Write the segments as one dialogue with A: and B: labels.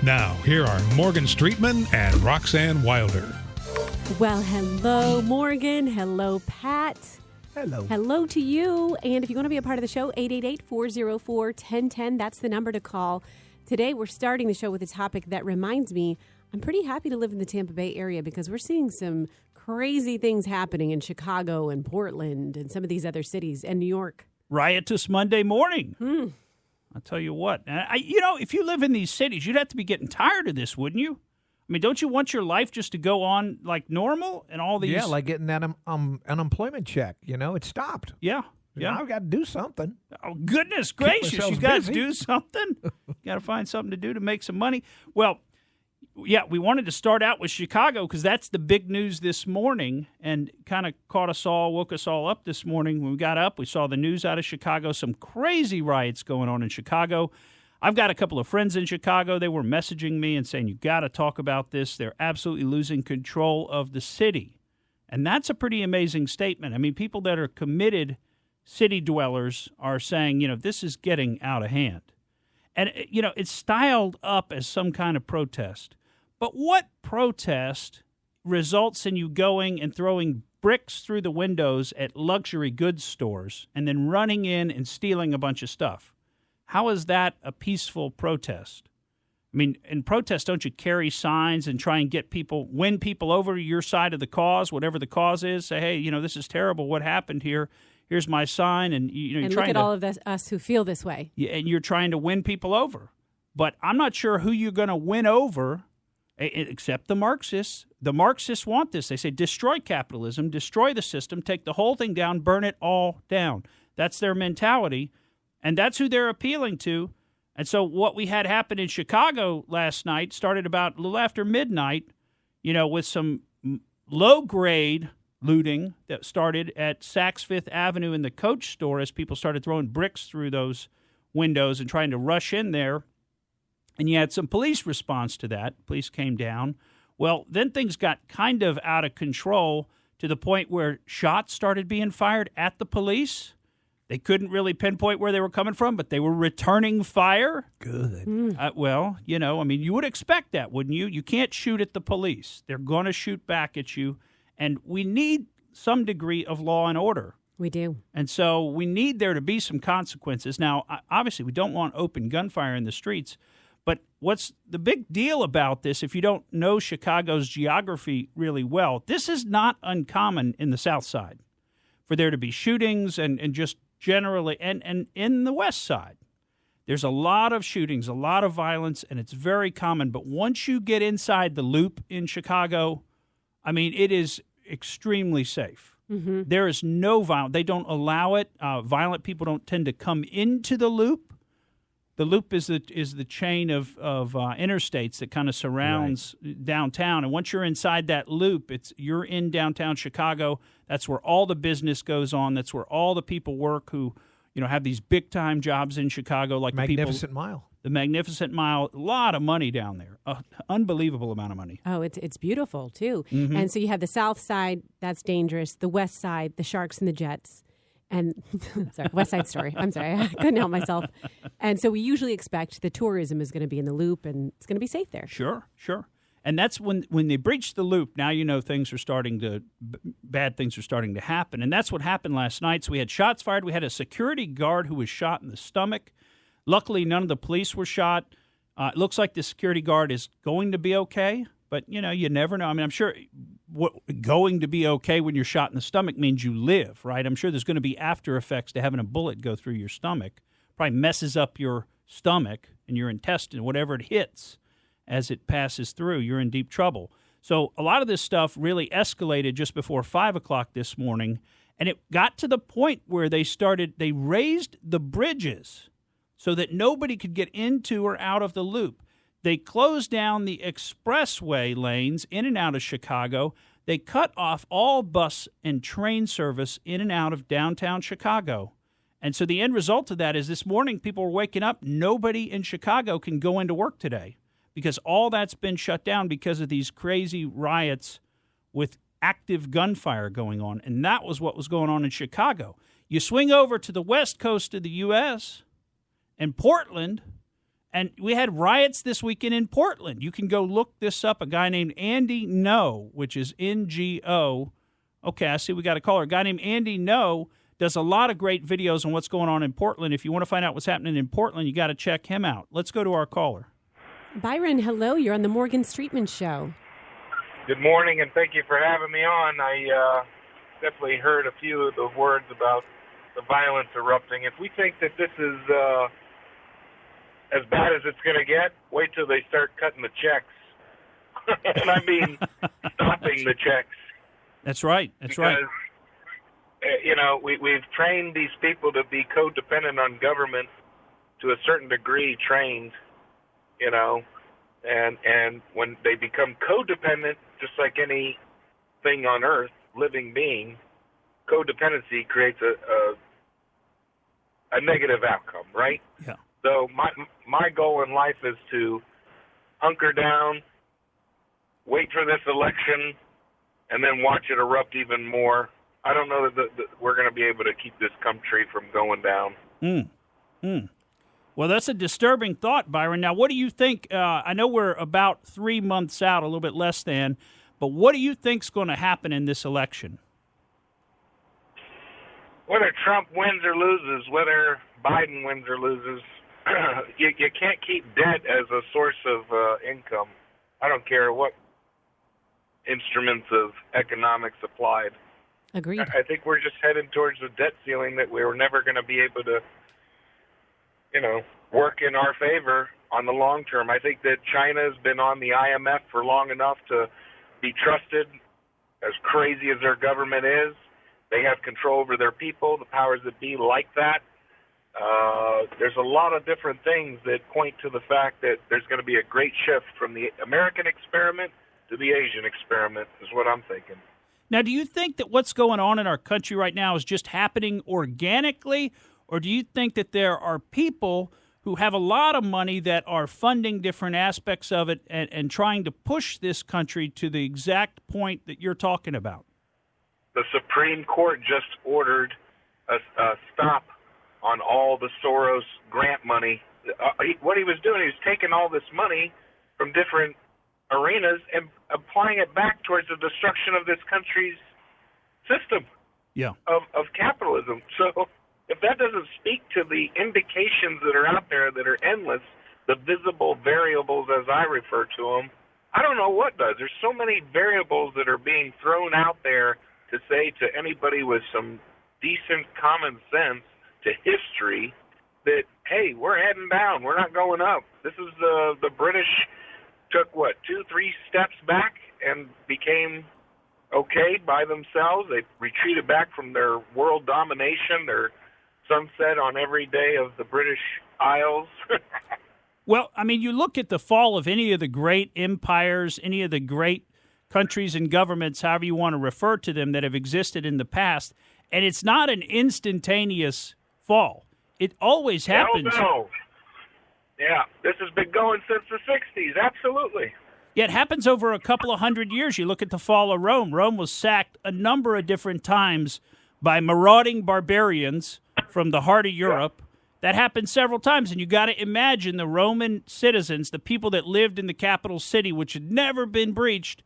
A: Now, here are Morgan Streetman and Roxanne Wilder.
B: Well, hello, Morgan. Hello, Pat.
C: Hello.
B: Hello to you. And if you want to be a part of the show, 888-404-1010. That's the number to call. Today, we're starting the show with a topic that reminds me I'm pretty happy to live in the Tampa Bay area because we're seeing some crazy things happening in Chicago and Portland and some of these other cities and New York.
D: Riotous Monday morning. I'll tell you what. If you live in these cities, you'd have to be getting tired of this, wouldn't you? I mean, don't you want your life just to go on like normal and all these?
C: Yeah, like getting that unemployment check. It stopped.
D: Yeah.
C: Now I've got to do something.
D: Oh, goodness gracious. You got to do something. Got to find something to do to make some money. Well, yeah, we wanted to start out with Chicago because that's the big news this morning and kind of woke us all up this morning. When we got up, we saw the news out of Chicago, some crazy riots going on in Chicago. I've got a couple of friends in Chicago. They were messaging me and saying, you got to talk about this. They're absolutely losing control of the city. And that's a pretty amazing statement. I mean, people that are committed city dwellers are saying, this is getting out of hand. And, it's styled up as some kind of protest. But what protest results in you going and throwing bricks through the windows at luxury goods stores and then running in and stealing a bunch of stuff? How is that a peaceful protest? I mean, in protest, don't you carry signs and try and win people over to your side of the cause, whatever the cause is? Say, hey, this is terrible. What happened here? Here's my sign. And,
B: and look at all of us who feel this way.
D: Yeah, and you're trying to win people over. But I'm not sure who you're going to win over except the Marxists. The Marxists want this. They say destroy capitalism, destroy the system, take the whole thing down, burn it all down. That's their mentality, and that's who they're appealing to. And so what we had happen in Chicago last night started about a little after midnight, with some low-grade looting that started at Saks Fifth Avenue in the Coach store as people started throwing bricks through those windows and trying to rush in there. And you had some police response to that. Police came down. Well, then things got kind of out of control to the point where shots started being fired at the police. They couldn't really pinpoint where they were coming from, but they were returning fire.
C: Good.
D: You would expect that, wouldn't you? You can't shoot at the police. They're going to shoot back at you. And we need some degree of law and order.
B: We do.
D: And so we need there to be some consequences. Now, obviously, we don't want open gunfire in the streets. But what's the big deal about this, if you don't know Chicago's geography really well, this is not uncommon in the South Side for there to be shootings and just generally, and in the West Side. There's a lot of shootings, a lot of violence, and it's very common. But once you get inside the loop in Chicago, it is extremely safe.
B: Mm-hmm.
D: There is no violence. They don't allow it. Violent people don't tend to come into the loop. The loop is the chain of interstates that kind of surrounds downtown. And once you're inside that loop, you're in downtown Chicago. That's where all the business goes on. That's where all the people work who, have these big-time jobs in Chicago. Like
C: Magnificent Mile.
D: The Magnificent Mile. A lot of money down there. Unbelievable amount of money.
B: Oh, it's beautiful, too.
D: Mm-hmm.
B: And so you have the South Side, that's dangerous. The West Side, the Sharks and the Jets. And sorry, West Side Story. I'm sorry, I couldn't help myself. And so we usually expect the tourism is going to be in the loop and it's going to be safe there.
D: Sure. And that's when they breach the loop. Now bad things are starting to happen, and that's what happened last night. So we had shots fired. We had a security guard who was shot in the stomach. Luckily, none of the police were shot. It looks like the security guard is going to be okay, but you never know. I'm sure. Going to be okay when you're shot in the stomach means you live, right? I'm sure there's going to be after effects to having a bullet go through your stomach. Probably messes up your stomach and your intestine, whatever it hits as it passes through. You're in deep trouble. So a lot of this stuff really escalated just before 5 o'clock this morning, and it got to the point where they raised the bridges so that nobody could get into or out of the loop. They closed down the expressway lanes in and out of Chicago. They cut off all bus and train service in and out of downtown Chicago. And so the end result of that is this morning people were waking up. Nobody in Chicago can go into work today because all that's been shut down because of these crazy riots with active gunfire going on. And that was what was going on in Chicago. You swing over to the west coast of the U.S. and Portland, And we had riots this weekend in Portland. You can go look this up. A guy named Andy No, which is NGO. Okay, I see we got a caller. A guy named Andy No does a lot of great videos on what's going on in Portland. If you want to find out what's happening in Portland, you got to check him out. Let's go to our caller.
B: Byron, hello. You're on the Morgan Streetman Show.
E: Good morning, and thank you for having me on. I definitely heard a few of the words about the violence erupting. If we think that this is as bad as it's going to get, wait till they start cutting the checks. And I mean stopping the checks.
D: That's right. That's right.
E: Because, we've trained these people to be codependent on government to a certain degree, trained, and when they become codependent, just like anything on earth, living being, codependency creates a negative outcome, right?
D: Yeah.
E: So my goal in life is to hunker down, wait for this election, and then watch it erupt even more. I don't know that we're going to be able to keep this country from going down.
D: Well, that's a disturbing thought, Byron. Now, what do you think? I know we're about 3 months out, a little bit less than, but what do you think's going to happen in this election?
E: Whether Trump wins or loses, whether Biden wins or loses, you can't keep debt as a source of income. I don't care what instruments of economics applied.
B: Agreed.
E: I think we're just headed towards a debt ceiling that we were never going to be able to, work in our favor on the long term. I think that China's been on the IMF for long enough to be trusted. As crazy as their government is, they have control over their people. The powers that be like that. There's a lot of different things that point to the fact that there's going to be a great shift from the American experiment to the Asian experiment is what I'm thinking.
D: Now, do you think that what's going on in our country right now is just happening organically, or do you think that there are people who have a lot of money that are funding different aspects of it and trying to push this country to the exact point that you're talking about?
E: The Supreme Court just ordered a stop on all the Soros grant money. What he was doing, he was taking all this money from different arenas and applying it back towards the destruction of this country's system of capitalism. So if that doesn't speak to the indications that are out there that are endless, the visible variables as I refer to them, I don't know what does. There's so many variables that are being thrown out there to say to anybody with some decent common sense to history that, hey, we're heading down. We're not going up. This is the British took, 2-3 steps back and became okay by themselves. They retreated back from their world domination, their sunset on every day of the British Isles.
D: Well, I mean, you look at the fall of any of the great empires, any of the great countries and governments, however you want to refer to them, that have existed in the past, and it's not an instantaneous fall. It always happens.
E: No. Yeah, this has been going since the 60s, absolutely.
D: Yeah, it happens over a couple of hundred years. You look at the fall of Rome. Rome was sacked a number of different times by marauding barbarians from the heart of Europe. Yeah. That happened several times, and you got to imagine the Roman citizens, the people that lived in the capital city, which had never been breached,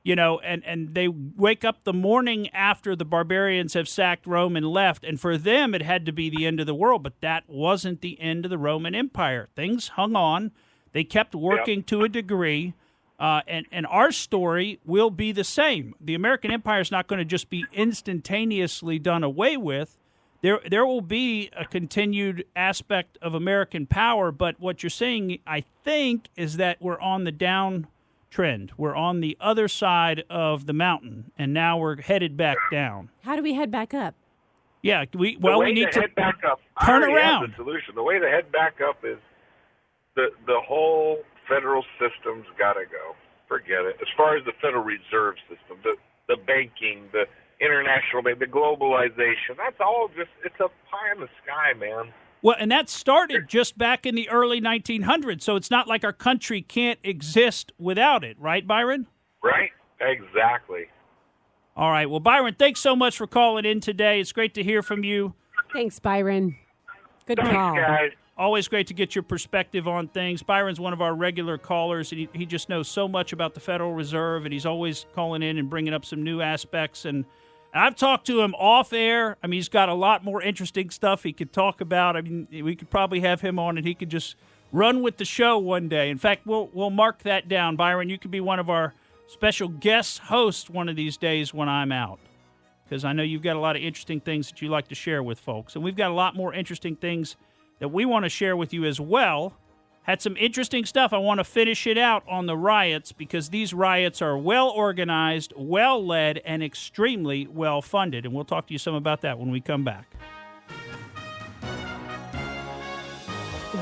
D: and they wake up the morning after the barbarians have sacked Rome and left, and for them it had to be the end of the world, but that wasn't the end of the Roman Empire. Things hung on. They kept working to a degree, and our story will be the same. The American Empire is not going to just be instantaneously done away with. There will be a continued aspect of American power, but what you're saying, I think, is that we're on the downtrend. We're on the other side of the mountain, and now we're headed back down.
B: How do we head back up?
D: Yeah, we need to
E: head back up.
D: Turn
E: I already
D: around.
E: have the solution. The way to head back up is the whole federal system's got to go. Forget it. As far as the Federal Reserve System, the banking, the international, the globalization, that's all just, it's a pie in the sky, man.
D: Well, and that started just back in the early 1900s, so it's not like our country can't exist without it, right, Byron?
E: Right, exactly.
D: All right, well, Byron, thanks so much for calling in today. It's great to hear from you.
B: Thanks, Byron. Good
E: Thanks,
B: call.
E: guys.
D: Always great to get your perspective on things. Byron's one of our regular callers, and he just knows so much about the Federal Reserve, and he's always calling in and bringing up some new aspects. And I've talked to him off air. I mean, he's got a lot more interesting stuff he could talk about. I mean, we could probably have him on, and he could just run with the show one day. In fact, we'll mark that down. Byron, you could be one of our special guest hosts one of these days when I'm out, because I know you've got a lot of interesting things that you like to share with folks. And we've got a lot more interesting things that we want to share with you as well. Had some interesting stuff. I want to finish it out on the riots, because these riots are well organized, well led, and extremely well funded. And we'll talk to you some about that when we come back.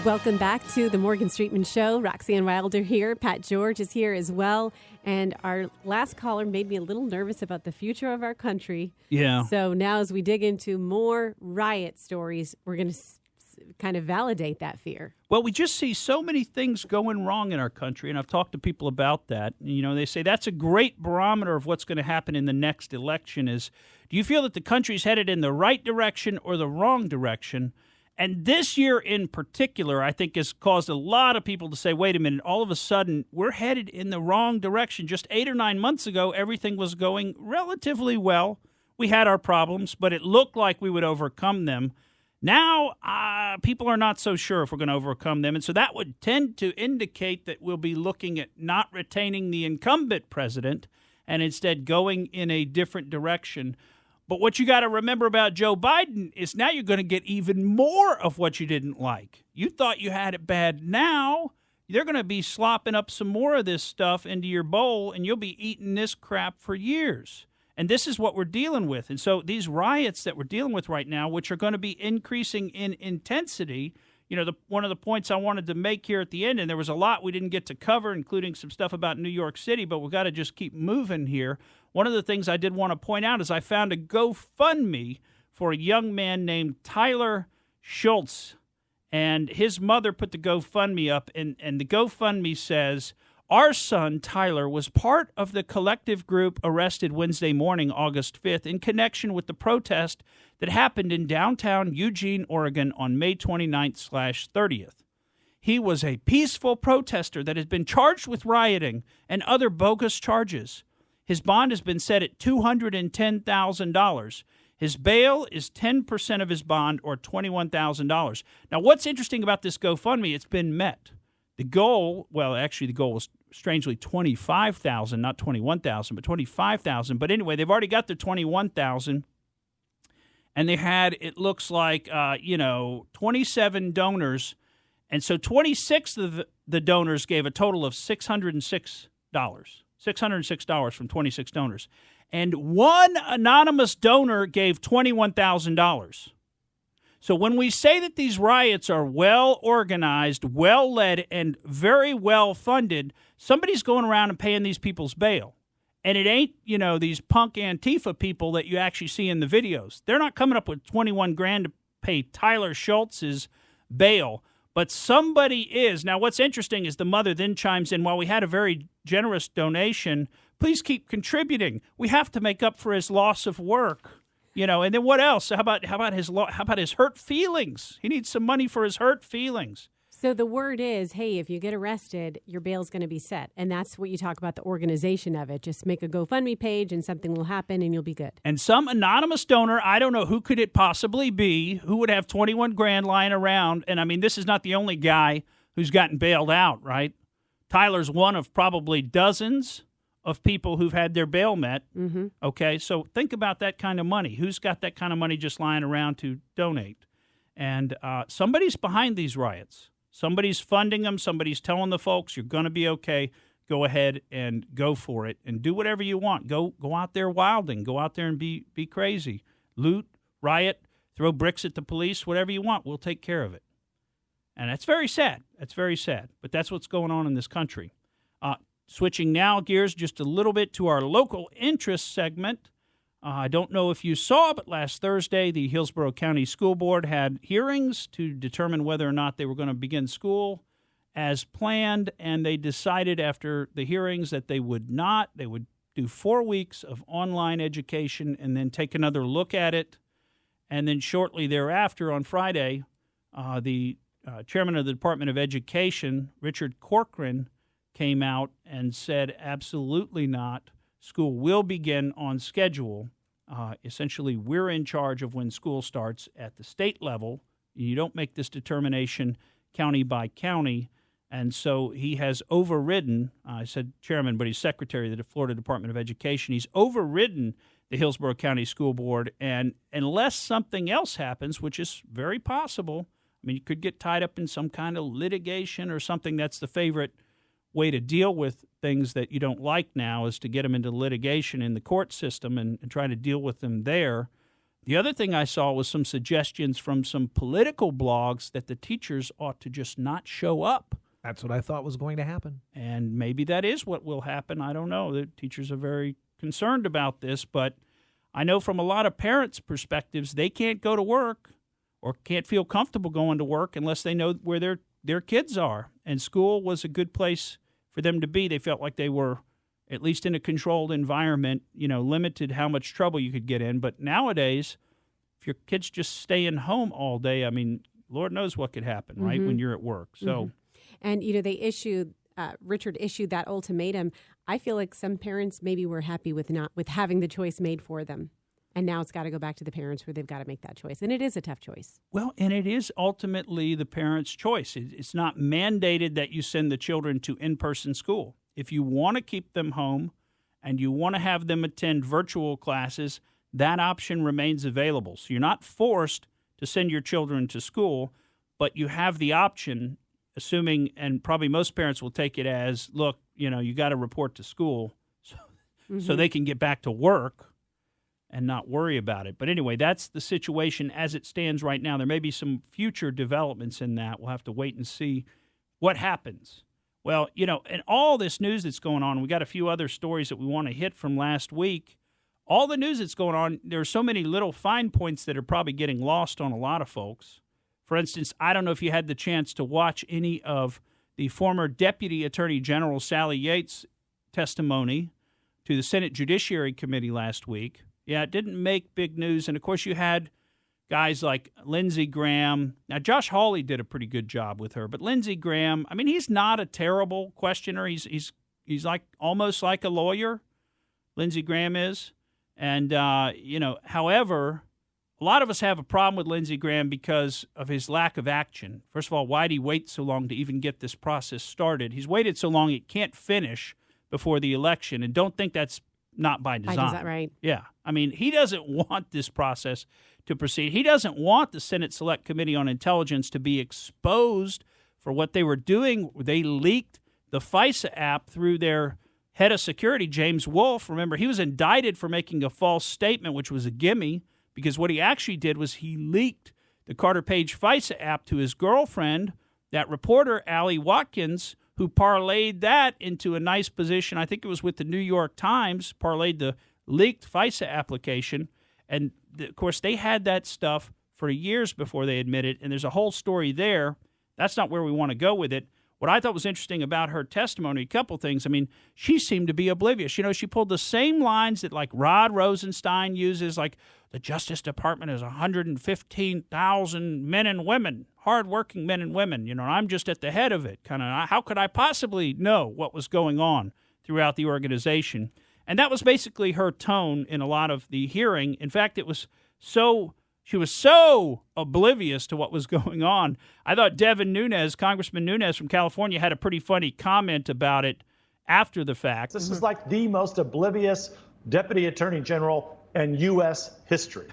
B: Welcome back to the Morgan Streetman Show. Roxanne Wilder here. Pat George is here as well. And our last caller made me a little nervous about the future of our country.
D: Yeah.
B: So now as we dig into more riot stories, we're going to kind of validate that fear.
D: Well, we just see so many things going wrong in our country, and I've talked to people about that. You know, they say that's a great barometer of what's going to happen in the next election is, do you feel that the country's headed in the right direction or the wrong direction? And this year in particular, I think, has caused a lot of people to say, wait a minute, all of a sudden, we're headed in the wrong direction. Just 8 or 9 months ago, everything was going relatively well. We had our problems, but it looked like we would overcome them. Now, people are not so sure if we're going to overcome them. And so that would tend to indicate that we'll be looking at not retaining the incumbent president and instead going in a different direction. But what you got to remember about Joe Biden is now you're going to get even more of what you didn't like. You thought you had it bad. Now they're going to be slopping up some more of this stuff into your bowl, and you'll be eating this crap for years. And this is what we're dealing with. And so these riots that we're dealing with right now, which are going to be increasing in intensity, you know, one of the points I wanted to make here at the end, and there was a lot we didn't get to cover, including some stuff about New York City, but we've got to just keep moving here. One of the things I did want to point out is I found a GoFundMe for a young man named Tyler Schultz, and his mother put the GoFundMe up, and the GoFundMe says, our son, Tyler, was part of the collective group arrested Wednesday morning, August 5th, in connection with the protest that happened in downtown Eugene, Oregon on May 29th/30th. He was a peaceful protester that has been charged with rioting and other bogus charges. His bond has been set at $210,000. His bail is 10% of his bond, or $21,000. Now, what's interesting about this GoFundMe, it's been met. The goal, well, actually, the goal was strangely $25,000, not $21,000, but $25,000. But anyway, they've already got their $21,000, and they had, it looks like, 27 donors, and so 26 of the donors gave a total of $606 from 26 donors, and one anonymous donor gave $21,000. So when we say that these riots are well organized, well led, and very well funded, somebody's going around and paying these people's bail. And it ain't, these punk Antifa people that you actually see in the videos. They're not coming up with $21,000 to pay Tyler Schultz's bail, but somebody is. Now, what's interesting is the mother then chimes in, while we had a very generous donation, please keep contributing. We have to make up for his loss of work. And then what else? How about his hurt feelings? He needs some money for his hurt feelings.
B: So the word is, hey, if you get arrested, your bail's going to be set. And that's what you talk about, the organization of it. Just make a GoFundMe page and something will happen and you'll be good.
D: And some anonymous donor, I don't know who could it possibly be, who would have $21,000 lying around. And I mean, this is not the only guy who's gotten bailed out, right? Tyler's one of probably dozens of people who've had their bail met. Mm-hmm. Okay, so think about that kind of money. Who's got that kind of money just lying around to donate? And somebody's behind these riots. Somebody's funding them. Somebody's telling the folks, you're going to be okay. Go ahead and go for it and do whatever you want. Go out there wilding. Go out there and be crazy. Loot, riot, throw bricks at the police, whatever you want. We'll take care of it. And that's very sad. That's very sad. But that's what's going on in this country. Switching now gears just a little bit to our local interest segment. I don't know if you saw, but last Thursday, the Hillsborough County School Board had hearings to determine whether or not they were going to begin school as planned, and they decided after the hearings that they would not. They would do 4 weeks of online education and then take another look at it. And then shortly thereafter, on Friday, the chairman of the Department of Education, Richard Corcoran, came out and said absolutely not. School will begin on schedule. Essentially, we're in charge of when school starts at the state level. You don't make this determination county by county. And so he has overridden, I said chairman, but he's secretary of the Florida Department of Education. He's overridden the Hillsborough County School Board. And unless something else happens, which is very possible, I mean, you could get tied up in some kind of litigation or something. That's the favorite way to deal with things that you don't like now, is to get them into litigation in the court system and try to deal with them there. The other thing I saw was some suggestions from some political blogs that the teachers ought to just not show up.
C: That's what I thought was going to happen.
D: And maybe that is what will happen. I don't know. The teachers are very concerned about this, but I know from a lot of parents' perspectives, they can't go to work or can't feel comfortable going to work unless they know where their kids are. And school was a good place for them to be. They felt like they were at least in a controlled environment, limited how much trouble you could get in. But nowadays, if your kid's just staying home all day, I mean, Lord knows what could happen, right, when you're at work. So,
B: And, Richard issued that ultimatum. I feel like some parents maybe were happy with having the choice made for them. And now it's got to go back to the parents where they've got to make that choice. And it is a tough choice.
D: Well, and it is ultimately the parents' choice. It's not mandated that you send the children to in-person school. If you want to keep them home and you want to have them attend virtual classes, that option remains available. So you're not forced to send your children to school, but you have the option, assuming, and probably most parents will take it as, look, you got to report to school so they can get back to work and not worry about it. But anyway, that's the situation as it stands right now. There may be some future developments in that. We'll have to wait and see what happens. Well, and all this news that's going on, we got a few other stories that we want to hit from last week. All the news that's going on, there are so many little fine points that are probably getting lost on a lot of folks. For instance, I don't know if you had the chance to watch any of the former Deputy Attorney General Sally Yates' testimony to the Senate Judiciary Committee last week. Yeah, it didn't make big news. And, of course, you had guys like Lindsey Graham. Now, Josh Hawley did a pretty good job with her. But Lindsey Graham, I mean, he's not a terrible questioner. He's like almost like a lawyer, Lindsey Graham is. And, however, a lot of us have a problem with Lindsey Graham because of his lack of action. First of all, why did he wait so long to even get this process started? He's waited so long it can't finish before the election. And don't think that's not by design.
B: By design, right.
D: Yeah. I mean, he doesn't want this process to proceed. He doesn't want the Senate Select Committee on Intelligence to be exposed for what they were doing. They leaked the FISA app through their head of security, James Wolfe. Remember, he was indicted for making a false statement, which was a gimme, because what he actually did was he leaked the Carter Page FISA app to his girlfriend, that reporter, Allie Watkins, who parlayed that into a nice position. I think it was with the New York Times, parlayed the leaked FISA application. And, of course, they had that stuff for years before they admitted, and there's a whole story there. That's not where we want to go with it. What I thought was interesting about her testimony, a couple things. I mean, she seemed to be oblivious. She pulled the same lines that, like, Rod Rosenstein uses, like, the Justice Department is 115,000 men and women, hardworking men and women. And I'm just at the head of it. Kind of, how could I possibly know what was going on throughout the organization? And that was basically her tone in a lot of the hearing. In fact, she was so oblivious to what was going on. I thought Congressman Nunes from California, had a pretty funny comment about it after the fact.
F: This is like the most oblivious Deputy Attorney General in U.S. history.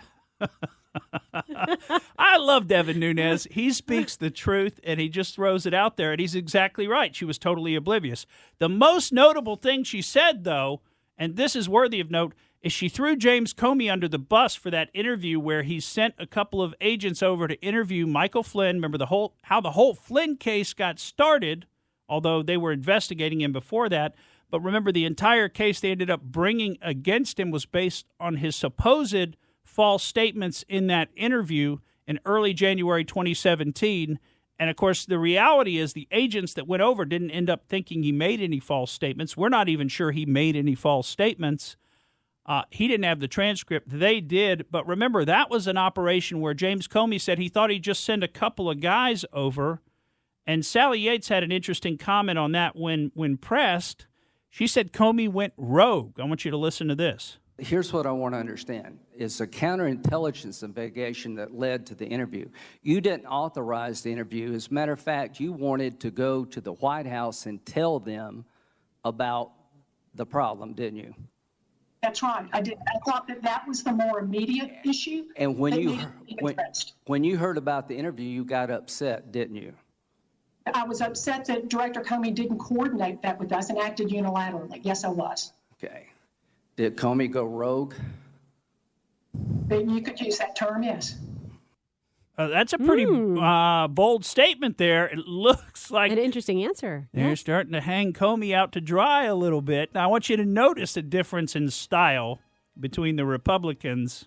D: I love Devin Nunes. He speaks the truth, and he just throws it out there, and he's exactly right. She was totally oblivious. The most notable thing she said, though, and this is worthy of note, is she threw James Comey under the bus for that interview where he sent a couple of agents over to interview Michael Flynn. Remember how the whole Flynn case got started, although they were investigating him before that. But remember, the entire case they ended up bringing against him was based on his supposed false statements in that interview in early January 2017. And, of course, the reality is the agents that went over didn't end up thinking he made any false statements. We're not even sure he made any false statements. He didn't have the transcript. They did. But remember, that was an operation where James Comey said he thought he'd just send a couple of guys over And Sally Yates had an interesting comment on that when pressed. She said Comey went rogue. I want you to listen to this.
G: Here's what I want to understand. It's a counterintelligence investigation that led to the interview. You didn't authorize the interview. As a matter of fact, you wanted to go to the White House and tell them about the problem, didn't you?
H: That's right. I did. I thought that was the more immediate issue.
G: And when
H: you
G: you heard about the interview, you got upset, didn't you?
H: I was upset that Director Comey didn't coordinate that with us and acted unilaterally. Yes, I was.
G: Okay. Did Comey go rogue?
H: But you could use that term, yes.
D: That's a pretty bold statement there. It looks like
B: an interesting answer.
D: They're starting to hang Comey out to dry a little bit. Now, I want you to notice the difference in style between the Republicans.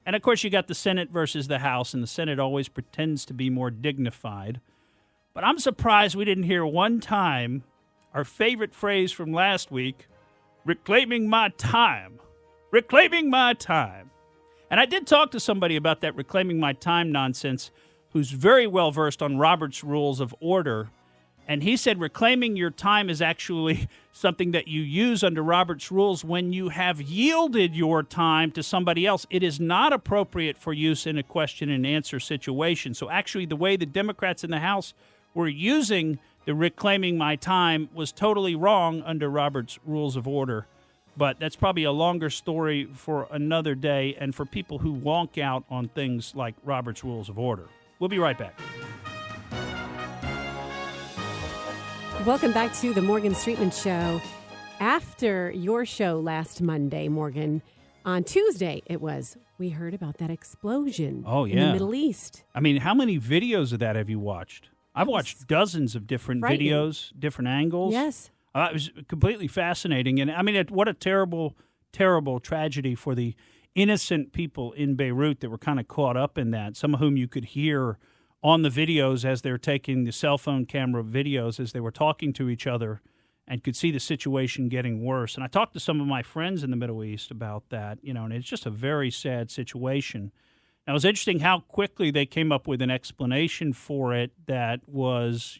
D: And, of course, you got the Senate versus the House, and the Senate always pretends to be more dignified. But I'm surprised we didn't hear one time our favorite phrase from last week, reclaiming my time. Reclaiming my time. And I did talk to somebody about that reclaiming my time nonsense who's very well versed on Robert's Rules of Order. And he said reclaiming your time is actually something that you use under Robert's Rules when you have yielded your time to somebody else. It is not appropriate for use in a question and answer situation. So actually the way the Democrats in the House were using the reclaiming my time was totally wrong under Robert's Rules of Order. But that's probably a longer story for another day and for people who wonk out on things like Robert's Rules of Order. We'll be right back.
B: Welcome back to the Morgan Streetman Show. After your show last Monday, Morgan, on Tuesday we heard about that explosion in the Middle East.
D: I mean, how many videos of that have you watched? I've watched dozens of different videos, different angles.
B: Yes.
D: It was completely fascinating. And, I mean, what a terrible, terrible tragedy for the innocent people in Beirut that were kind of caught up in that, some of whom you could hear on the videos as they're taking the cell phone camera videos as they were talking to each other and could see the situation getting worse. And I talked to some of my friends in the Middle East about that, and it's just a very sad situation. Now, it was interesting how quickly they came up with an explanation for it that was,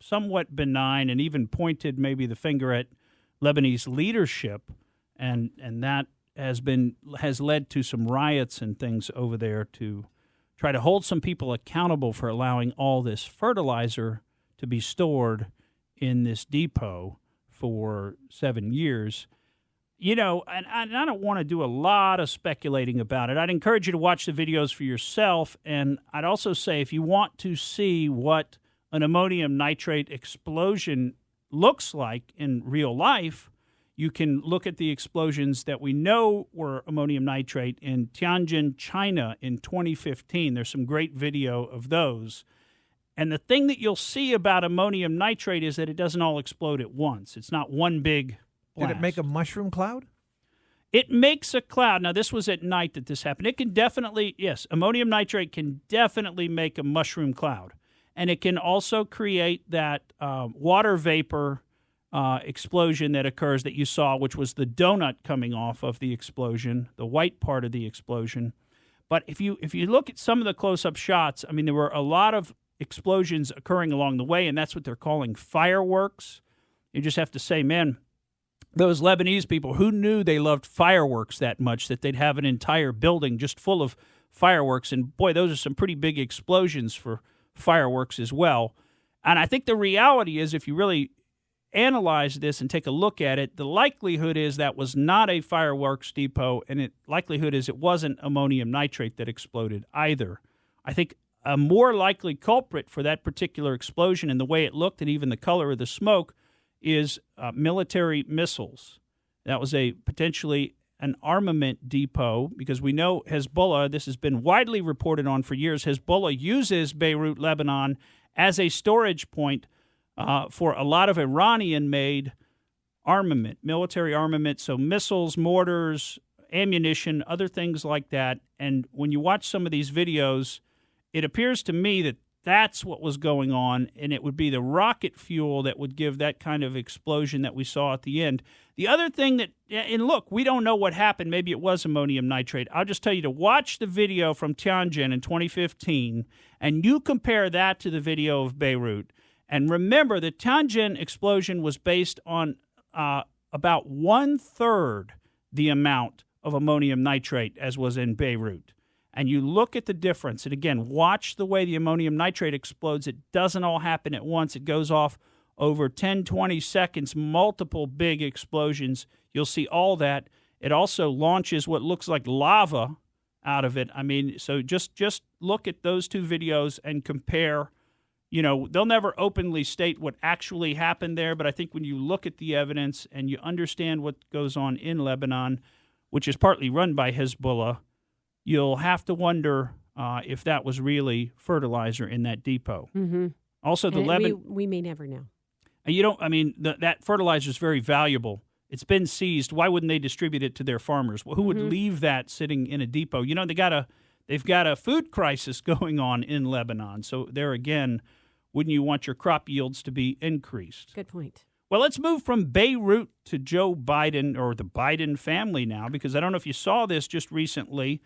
D: somewhat benign and even pointed maybe the finger at Lebanese leadership, and that has led to some riots and things over there to try to hold some people accountable for allowing all this fertilizer to be stored in this depot for 7 years. And I don't want to do a lot of speculating about it. I'd encourage you to watch the videos for yourself. And I'd also say if you want to see what an ammonium nitrate explosion looks like in real life, you can look at the explosions that we know were ammonium nitrate in Tianjin, China in 2015. There's some great video of those. And the thing that you'll see about ammonium nitrate is that it doesn't all explode at once. It's not one big blast.
C: Did it make a mushroom cloud?
D: It makes a cloud. Now, this was at night that this happened. It can definitely, yes, ammonium nitrate can definitely make a mushroom cloud. And it can also create that water vapor explosion that occurs that you saw, which was the donut coming off of the explosion, the white part of the explosion. But if you look at some of the close-up shots, I mean, there were a lot of explosions occurring along the way, and that's what they're calling fireworks. You just have to say, man, those Lebanese people, who knew they loved fireworks that much that they'd have an entire building just full of fireworks? And boy, those are some pretty big explosions for fireworks as well. And I think the reality is, if you really analyze this and take a look at it, the likelihood is that was not a fireworks depot, and the likelihood is it wasn't ammonium nitrate that exploded either. I think a more likely culprit for that particular explosion and the way it looked and even the color of the smoke is military missiles. That was potentially an armament depot, because we know Hezbollah, this has been widely reported on for years, Hezbollah uses Beirut, Lebanon as a storage point for a lot of Iranian-made armament, military armament, so missiles, mortars, ammunition, other things like that. And when you watch some of these videos, it appears to me that that's what was going on, and it would be the rocket fuel that would give that kind of explosion that we saw at the end. The other thing and look, we don't know what happened. Maybe it was ammonium nitrate. I'll just tell you to watch the video from Tianjin in 2015, and you compare that to the video of Beirut, And remember, the Tianjin explosion was based on about 1/3 the amount of ammonium nitrate as was in Beirut. And you look at the difference. And again, watch the way the ammonium nitrate explodes. It doesn't all happen at once. It goes off over 10, 20 seconds, multiple big explosions. You'll see all that. It also launches what looks like lava out of it. I mean, so just look at those two videos and compare. You know, they'll never openly state what actually happened there, but I think when you look at the evidence and you understand what goes on in Lebanon, which is partly run by Hezbollah, you'll have to wonder if that was really fertilizer in that depot.
B: Mm-hmm.
D: Also,
B: we may never know.
D: That fertilizer is very valuable. It's been seized. Why wouldn't they distribute it to their farmers? Well, who would leave that sitting in a depot? You know, they've got a food crisis going on in Lebanon. So there again, wouldn't you want your crop yields to be increased?
B: Good point.
D: Well, let's move from Beirut to Joe Biden, or the Biden family now, because I don't know if you saw this just recently,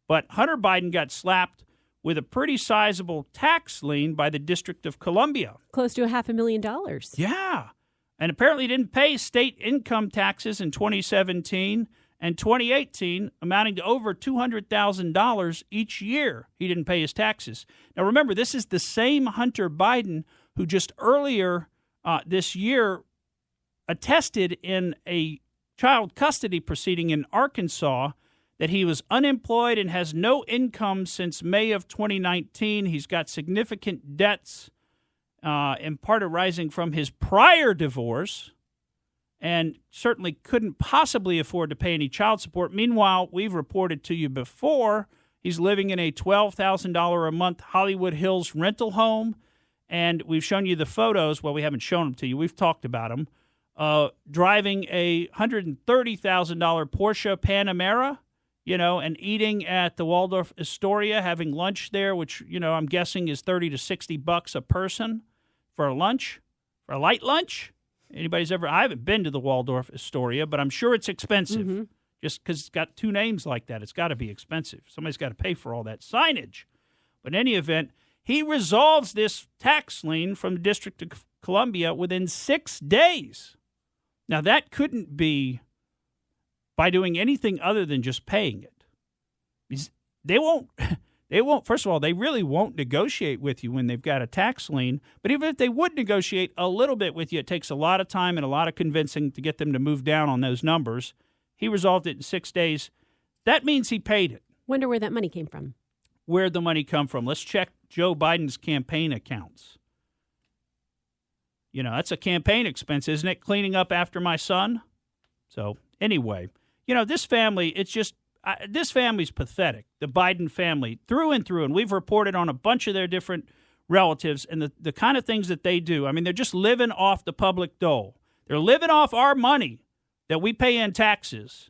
D: but Hunter Biden got slapped with a pretty sizable tax lien by the District of Columbia.
B: Close to $500,000.
D: Yeah. And apparently didn't pay state income taxes in 2017 and 2018, amounting to over $200,000 each year. He didn't pay his taxes. Now, remember, this is the same Hunter Biden who just earlier this year attested in a child custody proceeding in Arkansas that he was unemployed and has no income since May of 2019. He's got significant debts, in part arising from his prior divorce, and certainly couldn't possibly afford to pay any child support. Meanwhile, we've reported to you before, he's living in a $12,000 a month Hollywood Hills rental home, and we've shown you the photos. Well, we haven't shown them to you. We've talked about them. Driving a $130,000 Porsche Panamera, and eating at the Waldorf Astoria, having lunch there, which, I'm guessing is $30 to $60 a person for a lunch, for a light lunch. I haven't been to the Waldorf Astoria, but I'm sure it's expensive.
B: Mm-hmm.
D: Just because it's got two names like that, it's got to be expensive. Somebody's got to pay for all that signage. But in any event, he resolves this tax lien from the District of Columbia within 6 days. Now, that couldn't be by doing anything other than just paying it. They won't, first of all, they really won't negotiate with you when they've got a tax lien. But even if they would negotiate a little bit with you, it takes a lot of time and a lot of convincing to get them to move down on those numbers. He resolved it in 6 days. That means he paid it.
B: Wonder where that money came from.
D: Where'd the money come from? Let's check Joe Biden's campaign accounts. That's a campaign expense, isn't it? Cleaning up after my son. So anyway, this family, this family's pathetic. The Biden family, through and through. And we've reported on a bunch of their different relatives and the kind of things that they do. I mean, they're just living off the public dole. They're living off our money that we pay in taxes.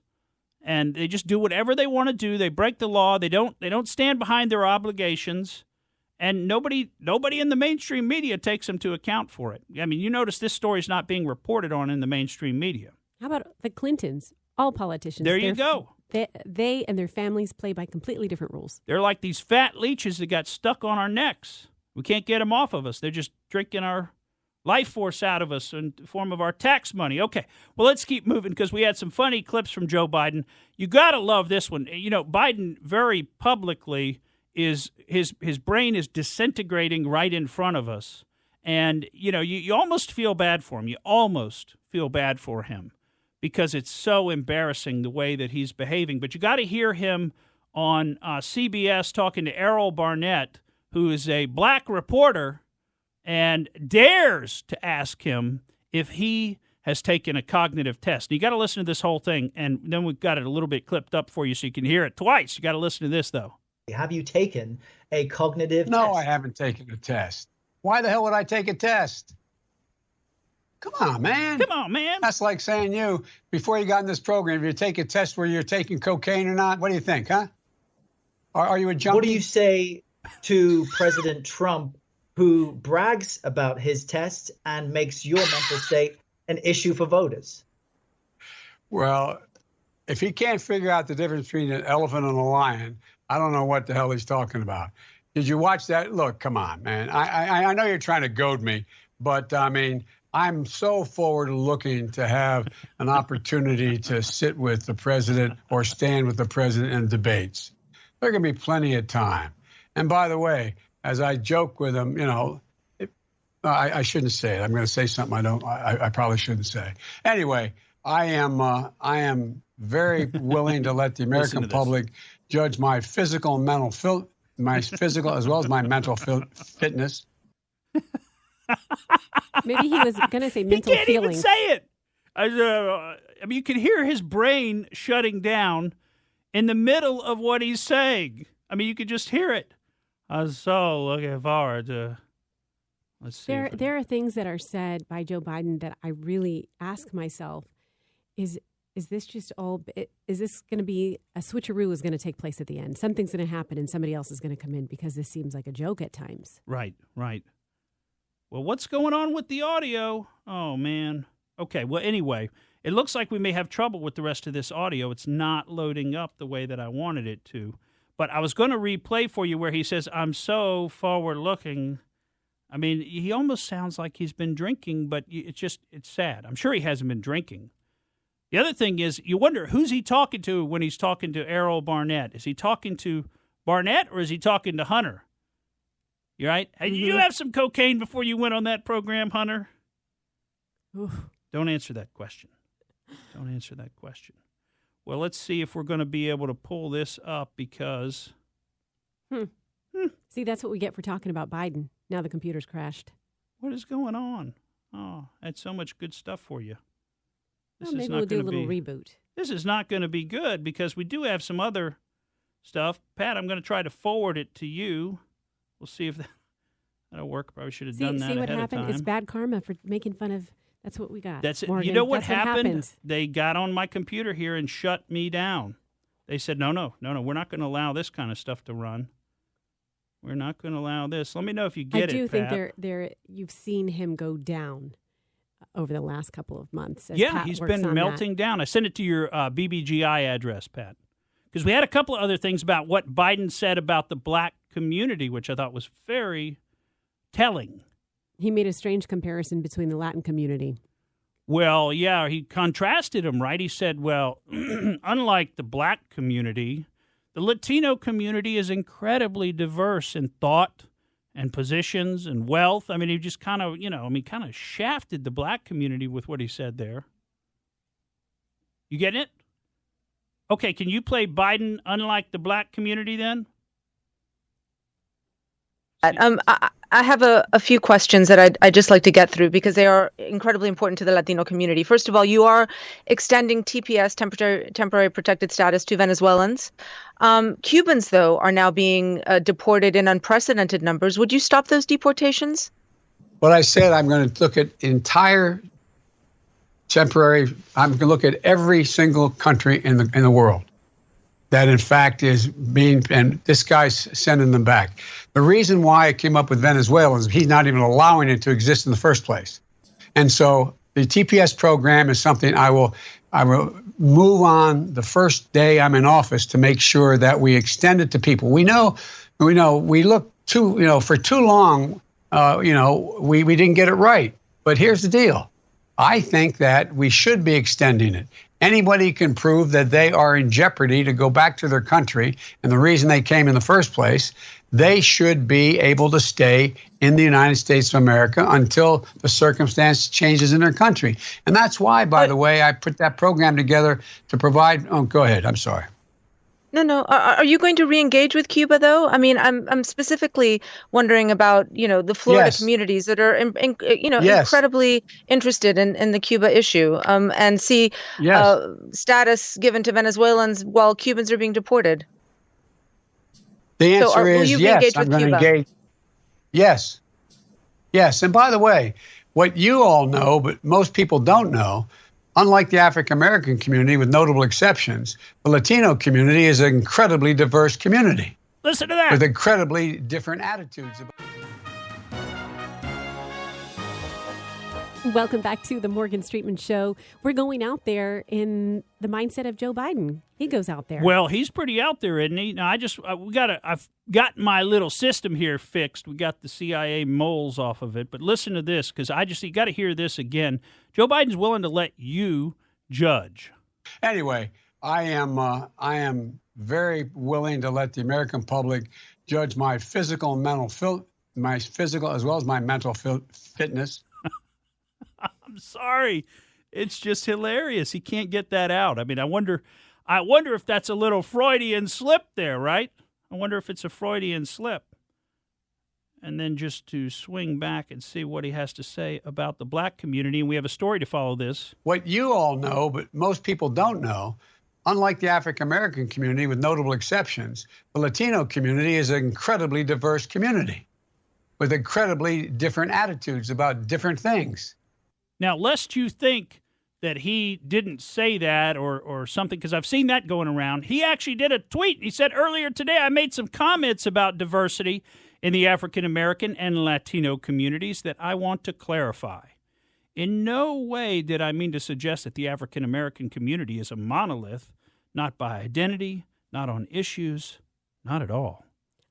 D: And they just do whatever they want to do. They break the law. They don't stand behind their obligations. And nobody in the mainstream media takes them to account for it. I mean, you notice this story's not being reported on in the mainstream media.
B: How about the Clintons? All politicians.
D: There you go.
B: They and their families play by completely different rules.
D: They're like these fat leeches that got stuck on our necks. We can't get them off of us. They're just drinking our life force out of us in the form of our tax money. Okay, well, let's keep moving because we had some funny clips from Joe Biden. You got to love this one. Biden very publicly is his brain is disintegrating right in front of us. And, you almost feel bad for him. You almost feel bad for him because it's so embarrassing the way that he's behaving. But you got to hear him on CBS talking to Errol Barnett, who is a black reporter, and dares to ask him if he has taken a cognitive test. You got to listen to this whole thing, and then we've got it a little bit clipped up for you so you can hear it twice. You got to listen to this, though.
I: Have you taken a cognitive test?
J: No, I haven't taken a test. Why the hell would I take a test? Come on, man.
D: Come on, man.
J: That's like saying before you got in this program, if you take a test where you're taking cocaine or not, what do you think, huh? Are you a junkie?
I: What do you say to President Trump, who brags about his test and makes your mental state an issue for voters?
J: Well, if he can't figure out the difference between an elephant and a lion, I don't know what the hell he's talking about. Did you watch that? Look, come on, man. I know you're trying to goad me, But I mean, I'm so forward looking to have an opportunity to sit with the president or stand with the president in debates. There can be plenty of time. And by the way, as I joke with him, I shouldn't say it. I'm going to say something I probably shouldn't say. Anyway, I am very willing to let the American public judge my physical and mental my physical as well as my mental fitness.
B: Maybe he was going to say mental feelings.
D: He can't even say it. I mean, you can hear his brain shutting down in the middle of what he's saying. I mean, you could just hear it. I was so looking forward to. Let's see.
B: There are things that are said by Joe Biden that I really ask myself: Is this just all? Is this going to be a switcheroo? Is going to take place at the end? Something's going to happen, and somebody else is going to come in because this seems like a joke at times.
D: Right. Well, what's going on with the audio? Oh, man. Okay, well, anyway, it looks like we may have trouble with the rest of this audio. It's not loading up the way that I wanted it to. But I was going to replay for you where he says, I'm so forward-looking. I mean, he almost sounds like he's been drinking, but it's sad. I'm sure he hasn't been drinking. The other thing is, you wonder, who's he talking to when he's talking to Errol Barnett? Is he talking to Barnett or is he talking to Hunter? You right? Did you have some cocaine before you went on that program, Hunter?
B: Oof.
D: Don't answer that question. Well, let's see if we're going to be able to pull this up because...
B: See, that's what we get for talking about Biden. Now the computer's crashed.
D: What is going on? Oh, I had so much good stuff for you.
B: Maybe we'll do a little reboot.
D: This is not going to be good because we do have some other stuff. Pat, I'm going to try to forward it to you. We'll see if that'll work. Probably should have done that ahead of time.
B: See what happened? It's bad karma for making fun of. That's what we got.
D: That's it.
B: Morgan,
D: you know what
B: that's
D: happened? They got on my computer here and shut me down. They said, no. We're not going to allow this kind of stuff to run. We're not going to allow this. Let me know if you get it,
B: I do think
D: Pat.
B: you've seen him go down over the last couple of months.
D: Yeah,
B: Pat
D: he's
B: works
D: been
B: on
D: melting down. I sent it to your BBGI address, Pat. Because we had a couple of other things about what Biden said about the black community, which I thought was very telling.
B: He made a strange comparison between the Latin community.
D: Well, yeah, he contrasted them, right? He said, well, unlike the black community, the Latino community is incredibly diverse in thought and positions and wealth. I mean, he just kind of, kind of shafted the black community with what he said there. You getting it? Okay, can you play Biden unlike the black community then?
K: I have a few questions that I'd just like to get through because they are incredibly important to the Latino community. First of all, you are extending TPS, temporary protected status, to Venezuelans. Cubans, though, are now being deported in unprecedented numbers. Would you stop those deportations?
J: What I said, I'm going to look at entire temporary. I'm going to look at every single country in the world that, in fact, is being, and this guy's sending them back. The reason why I came up with Venezuela is he's not even allowing it to exist in the first place. And so the TPS program is something I will move on the first day I'm in office to make sure that we extend it to people. We look for too long, we didn't get it right. But here's the deal. I think that we should be extending it. Anybody can prove that they are in jeopardy to go back to their country, and the reason they came in the first place, they should be able to stay in the United States of America until the circumstance changes in their country. And that's why, by the way, I put that program together to provide. Oh, go ahead. I'm sorry.
K: No. Are you going to re-engage with Cuba, though? I mean, I'm specifically wondering about, the Florida communities that are, incredibly interested in the Cuba issue and see status given to Venezuelans while Cubans are being deported.
J: The answer is yes. I'm going to engage. Yes. And by the way, what you all know, but most people don't know, unlike the African-American community, with notable exceptions, the Latino community is an incredibly diverse community.
D: Listen to that.
J: With incredibly different attitudes.
B: Welcome back to the Morgan Streetman Show. We're going out there in the mindset of Joe Biden. He goes out there.
D: Well, he's pretty out there, isn't he? Now, I've got my little system here fixed. We got the CIA moles off of it. But listen to this, because you got to hear this again. Joe Biden's willing to let you judge.
J: Anyway, I am very willing to let the American public judge my physical and mental my physical as well as my mental fitness.
D: I'm sorry. It's just hilarious. He can't get that out. I mean, I wonder if that's a little Freudian slip there, right? I wonder if it's a Freudian slip. And then just to swing back and see what he has to say about the black community. And we have a story to follow this.
J: What you all know, but most people don't know, unlike the African-American community, with notable exceptions, the Latino community is an incredibly diverse community with incredibly different attitudes about different things.
D: Now, lest you think that he didn't say that or something, because I've seen that going around, he actually did a tweet. He said, earlier today, I made some comments about diversity in the African-American and Latino communities that I want to clarify. In no way did I mean to suggest that the African-American community is a monolith, not by identity, not on issues, not at all.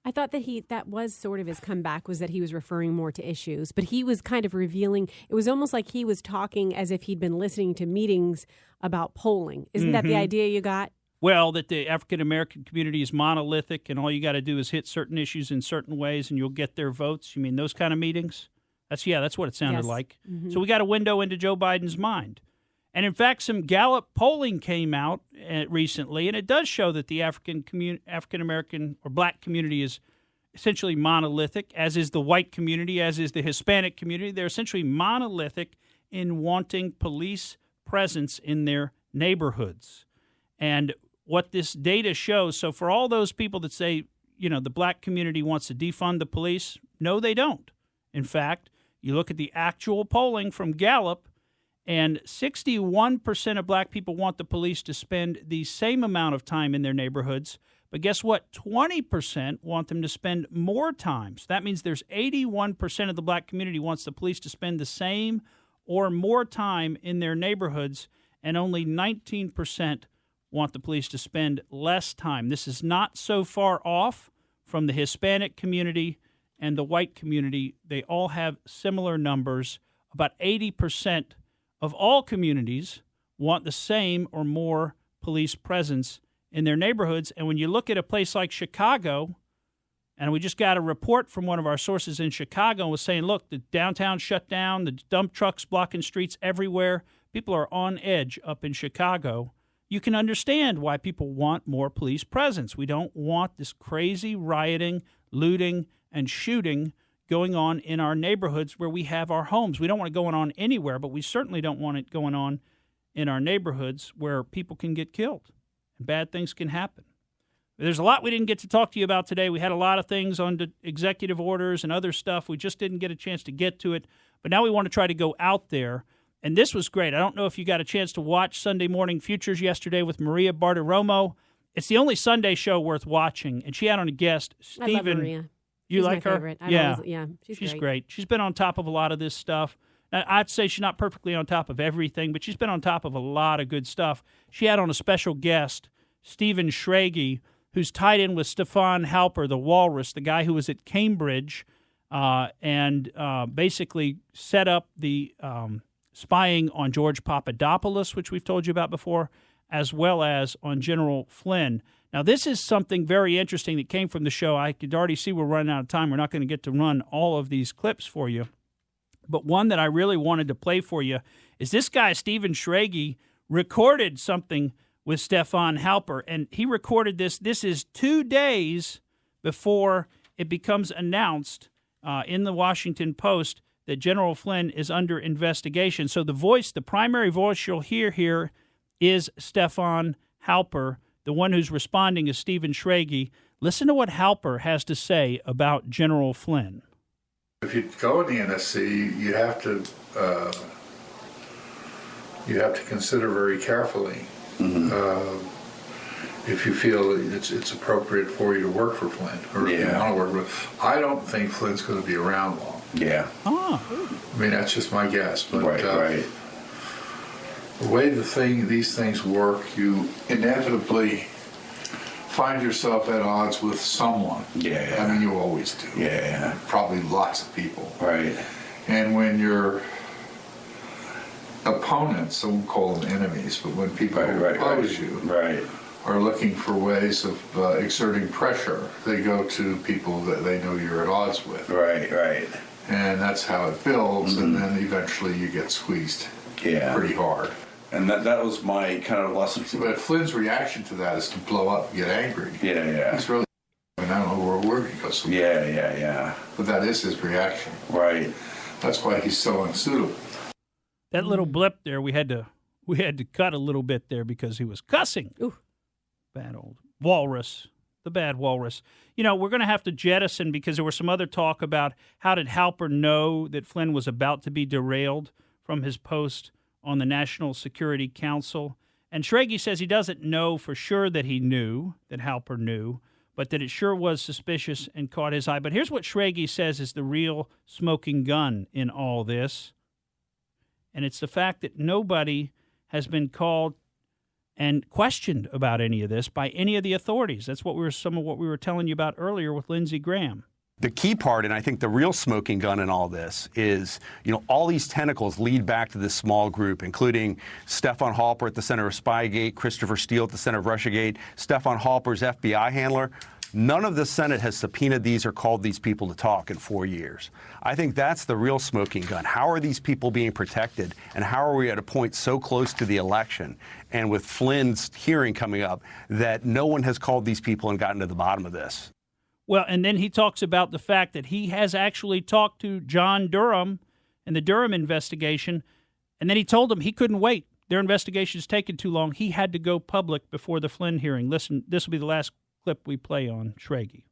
B: I thought that was sort of his comeback, was that he was referring more to issues, but he was kind of revealing, it was almost like he was talking as if he'd been listening to meetings about polling. Isn't that the idea you got?
D: Well, that the African-American community is monolithic and all you got to do is hit certain issues in certain ways and you'll get their votes. You mean those kind of meetings? That's what it sounded like. Mm-hmm. So we got a window into Joe Biden's mind. And in fact, some Gallup polling came out recently, and it does show that the African-American or black community is essentially monolithic, as is the white community, as is the Hispanic community. They're essentially monolithic in wanting police presence in their neighborhoods. And what this data shows, so for all those people that say, the black community wants to defund the police, no, they don't. In fact, you look at the actual polling from Gallup, and 61% of black people want the police to spend the same amount of time in their neighborhoods. But guess what? 20% want them to spend more time. So that means there's 81% of the black community wants the police to spend the same or more time in their neighborhoods, and only 19% want the police to spend less time. This is not so far off from the Hispanic community and the white community. They all have similar numbers. About 80% of all communities want the same or more police presence in their neighborhoods. And when you look at a place like Chicago, and we just got a report from one of our sources in Chicago was saying, look, the downtown shut down, the dump trucks blocking streets everywhere. People are on edge up in Chicago. You can understand why people want more police presence. We don't want this crazy rioting, looting, and shooting going on in our neighborhoods where we have our homes. We don't want it going on anywhere, but we certainly don't want it going on in our neighborhoods where people can get killed and bad things can happen. There's a lot we didn't get to talk to you about today. We had a lot of things on the executive orders and other stuff. We just didn't get a chance to get to it. But now we want to try to go out there. And this was great. I don't know if you got a chance to watch Sunday Morning Futures yesterday with Maria Bartiromo. It's the only Sunday show worth watching. And she had on a guest, Stephen.
B: I love Maria.
D: You
B: she's
D: like
B: my
D: her?
B: Favorite. She's
D: great. She's been on top of a lot of this stuff. Now, I'd say she's not perfectly on top of everything, but she's been on top of a lot of good stuff. She had on a special guest, Stephen Schrage, who's tied in with Stefan Halper, the walrus, the guy who was at Cambridge and basically set up the spying on George Papadopoulos, which we've told you about before, as well as on General Flynn. Now, this is something very interesting that came from the show. I could already see we're running out of time. We're not going to get to run all of these clips for you. But one that I really wanted to play for you is this guy, Stephen Schrage, recorded something with Stefan Halper. And he recorded this. This is 2 days before it becomes announced in the Washington Post that General Flynn is under investigation. So the primary voice you'll hear here is Stefan Halper. The one who's responding is Stephen Schrage. Listen to what Halper has to say about General Flynn.
L: If you go in the NSC, you have to consider very carefully if you feel it's appropriate for you to work for Flynn or if you want to work with. I don't think Flynn's going to be around long.
M: Yeah.
D: Oh.
L: I mean, that's just my guess. But,
M: right.
L: The way these things work, you inevitably find yourself at odds with someone.
M: Yeah.
L: I mean, you always do.
M: Yeah.
L: Probably lots of people.
M: Right.
L: And when your opponents, I won't call them enemies, but when people who oppose you are looking for ways of exerting pressure, they go to people that they know you're at odds with.
M: Right.
L: And that's how it builds, and then eventually you get squeezed pretty hard.
M: And that was my kind of lesson.
L: But Flynn's reaction to that is to blow up and get angry.
M: Yeah.
L: He's really, I mean, I don't know where he goes from
M: Yeah.
L: But that is his reaction.
M: Right.
L: That's why he's so unsuitable.
D: That little blip there, we had to cut a little bit there because he was cussing. Ooh. Bad old walrus. The bad walrus. You know, we're going to have to jettison because there was some other talk about how did Halper know that Flynn was about to be derailed from his post on the National Security Council. And Schrage says he doesn't know for sure that he knew, that Halper knew, but that it sure was suspicious and caught his eye. But here's what Schrage says is the real smoking gun in all this. And it's the fact that nobody has been called and questioned about any of this by any of the authorities. That's some of what we were telling you about earlier with Lindsey Graham.
N: The key part, and I think the real smoking gun in all this is, all these tentacles lead back to this small group, including Stefan Halper at the center of Spygate, Christopher Steele at the center of Russiagate, Stefan Halper's FBI handler. None of the Senate has subpoenaed these or called these people to talk in 4 years. I think that's the real smoking gun. How are these people being protected, and how are we at a point so close to the election and with Flynn's hearing coming up that no one has called these people and gotten to the bottom of this?
D: Well, and then he talks about the fact that he has actually talked to John Durham in the Durham investigation, and then he told him he couldn't wait. Their investigation's taken too long. He had to go public before the Flynn hearing. Listen, this will be the last clip we play on Schrage.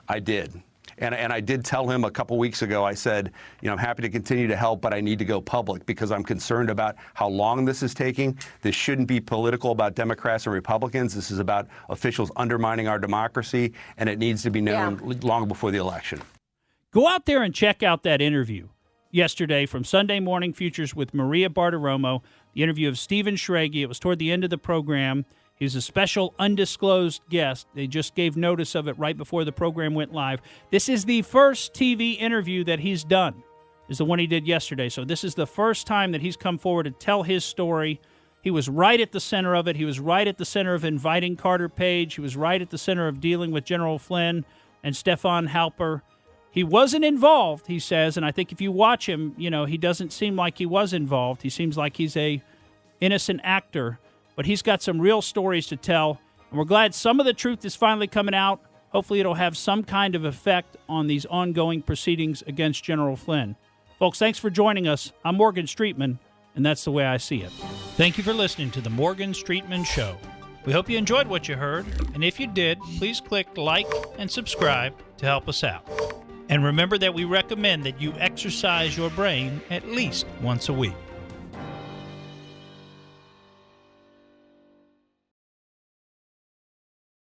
N: I did. And I did tell him a couple weeks ago, I said, I'm happy to continue to help, but I need to go public because I'm concerned about how long this is taking. This shouldn't be political about Democrats and Republicans. This is about officials undermining our democracy, and it needs to be known long before the election.
D: Go out there and check out that interview yesterday from Sunday Morning Futures with Maria Bartiromo, the interview of Stephen Schrage. It was toward the end of the program. He's a special undisclosed guest. They just gave notice of it right before the program went live. This is the first TV interview that he's done, is the one he did yesterday. So this is the first time that he's come forward to tell his story. He was right at the center of it. He was right at the center of inviting Carter Page. He was right at the center of dealing with General Flynn and Stefan Halper. He wasn't involved, he says, and I think if you watch him, he doesn't seem like he was involved. He seems like he's a innocent actor. But he's got some real stories to tell, and we're glad some of the truth is finally coming out. Hopefully it'll have some kind of effect on these ongoing proceedings against General Flynn. Folks, thanks for joining us. I'm Morgan Streetman, and that's the way I see it. Thank you for listening to the Morgan Streetman Show. We hope you enjoyed what you heard, and if you did, please click like and subscribe to help us out. And remember that we recommend that you exercise your brain at least once a week.